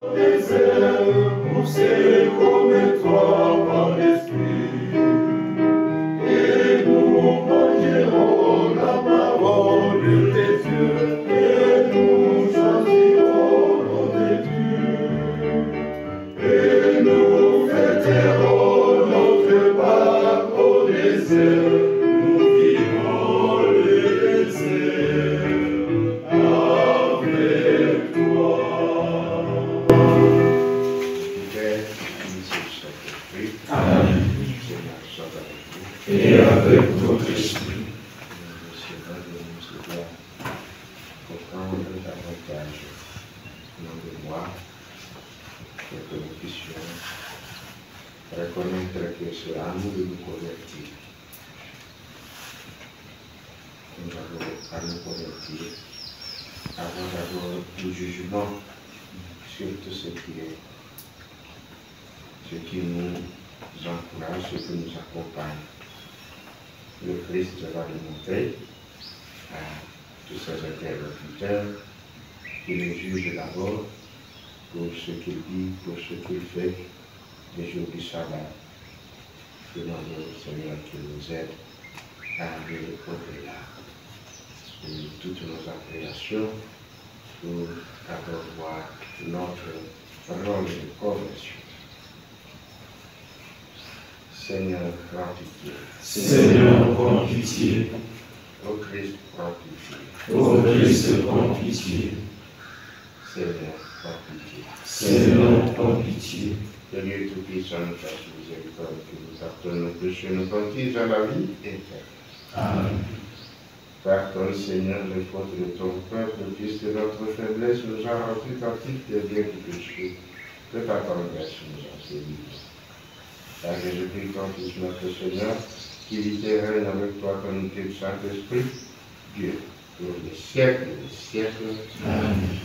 désert, poussé comme toi par l'Esprit, et nous mangerons la parole de tes yeux, et nous choisirons tes dieux, et nous fêterons notre part au désert, nous vivrons le désert avec toi. Amen. Et avec votre esprit. Comprendre davantage nos devoirs pour que nous puissions reconnaître que c'est à nous de nous convertir. Nous avons à nous convertir, avoir d'abord le jugement sur tout ce qui nous encourage, ce qui nous accompagne. Le Christ va nous montrer à tous ses interlocuteurs qu'il les juge d'abord pour ce qu'il dit, pour ce qu'il fait les jours du sabbat. Demandons au Seigneur qu'il nous aide à aller au-delà de toutes nos appréhensions pour avoir notre rôle de conversion. Seigneur, prends pitié. Seigneur, prends pitié. Ô Christ, prends pitié. Ô Christ, prends pitié. Seigneur, prends pitié. Seigneur, prends pitié. Que Dieu Tout-Puissant nous fasse miséricorde, que nous pardonne nos péchés, nous conduise à la vie éternelle. Amen. Pardonne, Seigneur, les fautes de ton peuple, puisque notre faiblesse nous a rendus captifs des biens du péché. Que ta tendresse nous en délivre. Car Jésus-Christ, ton Fils, notre Seigneur, qui vit et règne avec toi comme unité du Saint-Esprit, Dieu, pour les siècles et les siècles. Amen.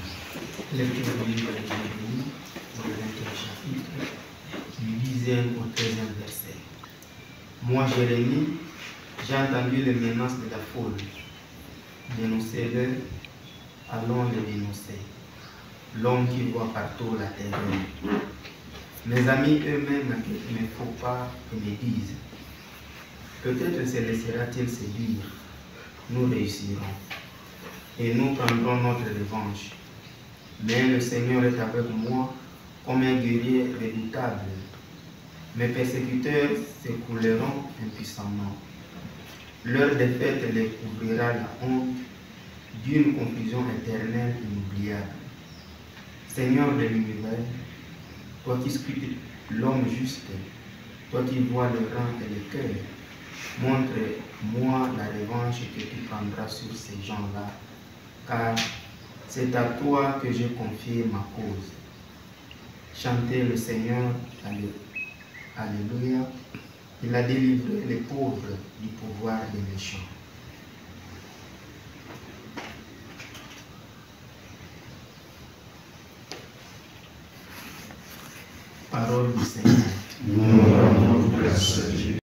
Lecture du livre de Jérémie, au 20e chapitre, du 10e au 13e verset. Moi, Jérémie, j'ai entendu les menaces de la foule. Dénoncez-le, allons le dénoncer. L'homme qui voit partout la terreur. Mes amis eux-mêmes ne me font pas et me disent, peut-être se laissera-t-il séduire, nous réussirons, et nous prendrons notre revanche. Mais le Seigneur est avec moi comme un guerrier redoutable. Mes persécuteurs s'écrouleront impuissamment. Leur défaite les couvrira la honte d'une confusion éternelle inoubliable. Seigneur de l'univers, toi qui scrutes l'homme juste, toi qui vois le rang et le cœur, montre-moi la revanche que tu prendras sur ces gens-là, car c'est à toi que j'ai confié ma cause. Chantez le Seigneur, Alléluia. Il a délivré les pauvres du pouvoir des méchants. Parole du Seigneur. Nous rendons grâce à Dieu.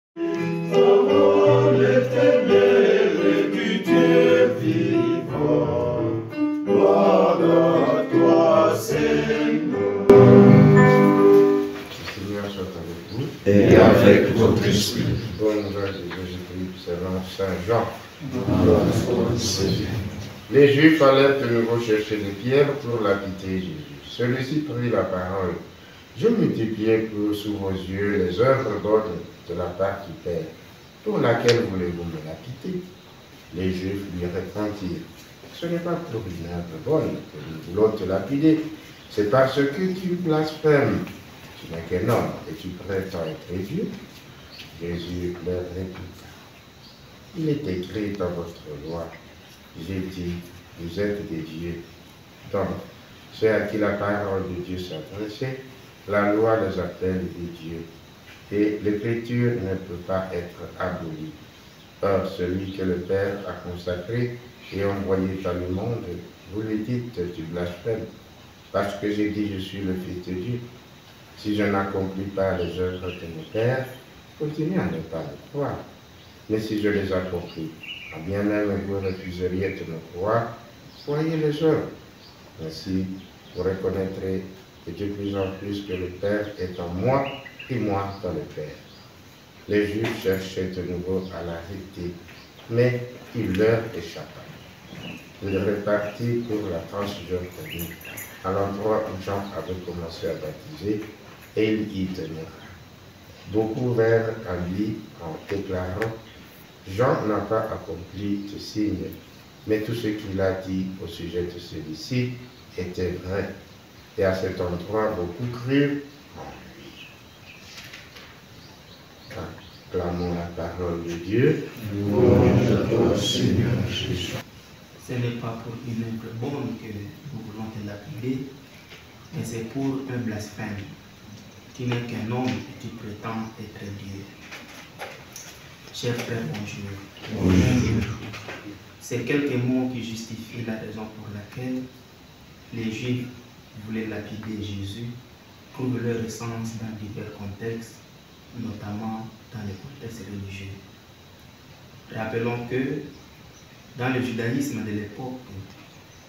Parole éternelle du Dieu vivant, gloire à toi, Seigneur. Le Seigneur soit avec vous. Et avec votre esprit. Bonne nouvelle de Jésus-Christ selon Saint Jean. Gloire à toi, Seigneur. Les Juifs allèrent de nouveau chercher des pierres pour lapiter Jésus. Celui-ci prit la parole. Je multipliais sous vos yeux les œuvres d'ordre de la part du Père. Pour laquelle voulez-vous me lapiter? Les Juifs lui répondirent. Ce n'est pas pour une œuvre bonne que nous voulons te lapider, c'est parce que tu blasphèmes. Tu n'es qu'un homme et tu prétends être Dieu. Jésus leur répliqua. Il est écrit dans votre loi, j'ai dit, vous êtes des dieux. Donc, ceux à qui la parole de Dieu s'adressait, la loi les appelle des dieux. Et l'écriture ne peut pas être abolie. Or, celui que le Père a consacré et envoyé dans le monde, vous lui dites, tu blasphèmes, parce que j'ai dit, je suis le Fils de Dieu. Si je n'accomplis pas les œuvres de mon Père, continuez à ne pas le croire. Mais si je les accomplis, à bien même vous refuseriez de me croire, voyez les œuvres. Ainsi, vous reconnaîtrez et de plus en plus que le Père est en moi et moi dans le Père. Les Juifs cherchaient de nouveau à l'arrêter, mais il leur échappa. Il repartit pour la Transjordanie, à l'endroit où Jean avait commencé à baptiser, et il y demeura. Beaucoup vinrent à lui en déclarant: Jean n'a pas accompli de signe, mais tout ce qu'il a dit au sujet de celui-ci était vrai. Et à cet endroit, beaucoup crurent en lui. Acclamons la parole de Dieu. Louange à toi, Seigneur Jésus. Ce n'est pas pour une œuvre bonne que nous voulons te lapider, mais c'est pour un blasphème. Tu n'es qu'un homme et tu prétends être Dieu. Chers frères, bonjour. Bonjour. C'est quelques mots qui justifient la raison pour laquelle les Juifs voulaient lapider Jésus, trouvent leur essence dans divers contextes, notamment dans les contextes religieux. Rappelons que dans le judaïsme de l'époque,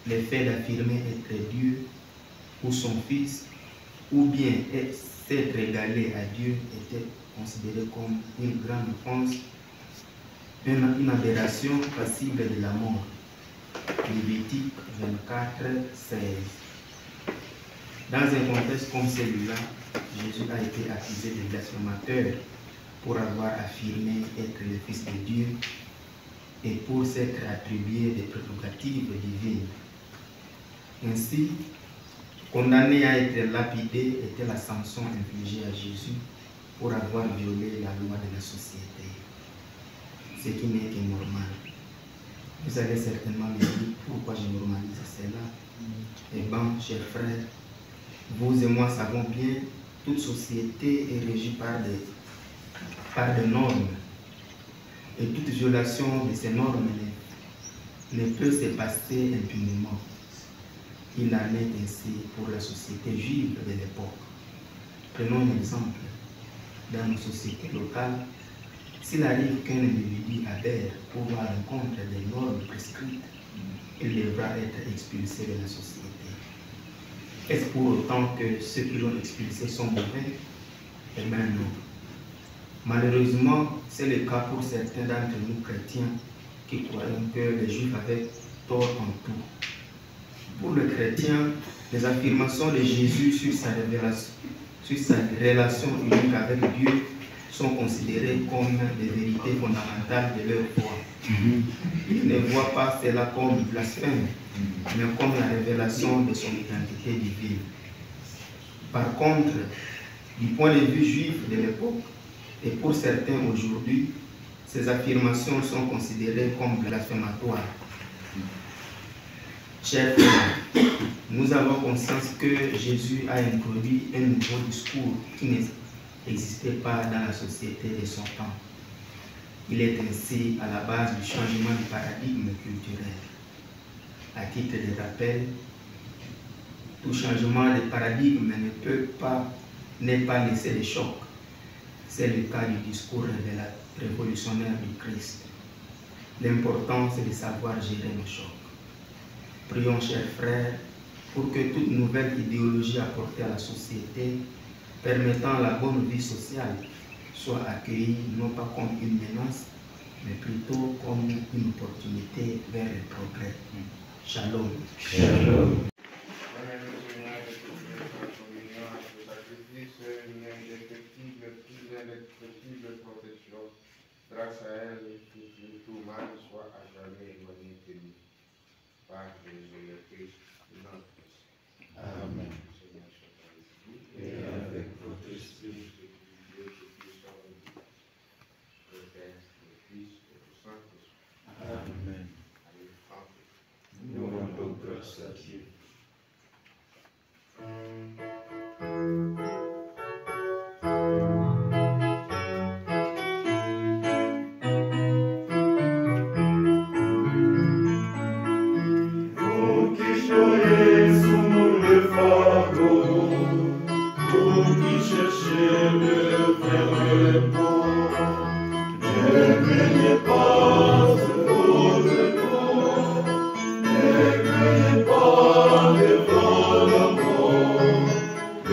le fait d'affirmer être Dieu ou son fils, ou bien s'être égalé à Dieu, était considéré comme une grande offense, une aberration passible de la mort. Lévitique 24, 16. Dans un contexte comme celui-là, Jésus a été accusé de blasphémateur pour avoir affirmé être le Fils de Dieu et pour s'être attribué des prérogatives divines. Ainsi, condamné à être lapidé était la sanction infligée à Jésus pour avoir violé la loi de la société, ce qui n'est que normal. Vous allez certainement me dire pourquoi je normalise cela. Eh bien, chers frères, vous et moi savons bien, toute société est régie par des normes. Et toute violation de ces normes ne peut se passer impunément. Il en est ainsi pour la société juive de l'époque. Prenons un exemple. Dans nos sociétés locales, s'il arrive qu'un individu adhère ou va à l'encontre des normes prescrites, il devra être expulsé de la société. Est-ce pour autant que ceux qui l'ont expulsé sont mauvais? Eh bien non. Malheureusement, c'est le cas pour certains d'entre nous chrétiens qui croyons que les Juifs avaient tort en tout. Pour le chrétien, les affirmations de Jésus sur sa relation unique avec Dieu sont considérées comme des vérités fondamentales de leur foi. Ils ne voient pas cela comme blasphème, mais comme la révélation de son identité divine. Par contre, du point de vue juif de l'époque, et pour certains aujourd'hui, ces affirmations sont considérées comme blasphématoires. Chers frères, nous avons conscience que Jésus a introduit un nouveau discours qui n'existait pas dans la société de son temps. Il est ainsi à la base du changement du paradigme culturel. À titre de rappel, tout changement de paradigme n'est pas laissé de choc. C'est le cas du discours révolutionnaire du Christ. L'important, c'est de savoir gérer le choc. Prions, chers frères, pour que toute nouvelle idéologie apportée à la société, permettant la bonne vie sociale, soit accueillie non pas comme une menace, mais plutôt comme une opportunité vers le progrès. Shalom. Shalom. Grâce à elle, tout mal soit à jamais éloigné de nous. Par Jésus-Christ, notre Christ. Amen. Seigneur, soit avec vous. Et avec votre esprit. Le Père, le Fils et le Saint-Esprit. Amen. Allez, chantez. Nous rendons grâce à Dieu.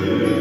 de